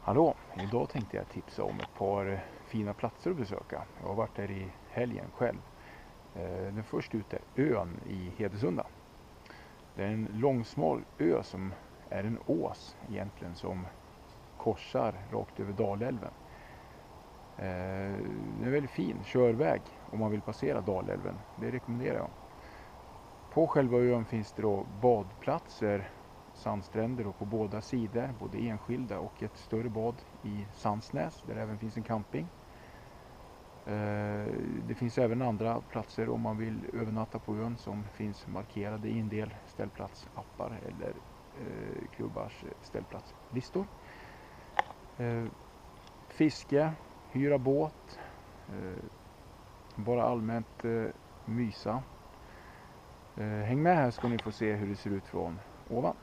Hallå, idag tänkte jag tipsa om ett par fina platser att besöka. Jag har varit där i helgen själv. Den först ut är ön i Hedesunda. Det är en långsmal ö som är en ås egentligen som korsar rakt över Dalälven. Det är en väldigt fin körväg om man vill passera Dalälven. Det rekommenderar jag. På själva ön finns det då badplatser, sandstränder och på båda sidor, både enskilda och ett större bad i Sandsnäs där även finns en camping. Det finns även andra platser om man vill övernatta på ön som finns markerade i en del ställplatsappar eller klubbars ställplatslistor. Fiske, hyra båt, bara allmänt mysa. Häng med här ska ni få se hur det ser ut från ovan.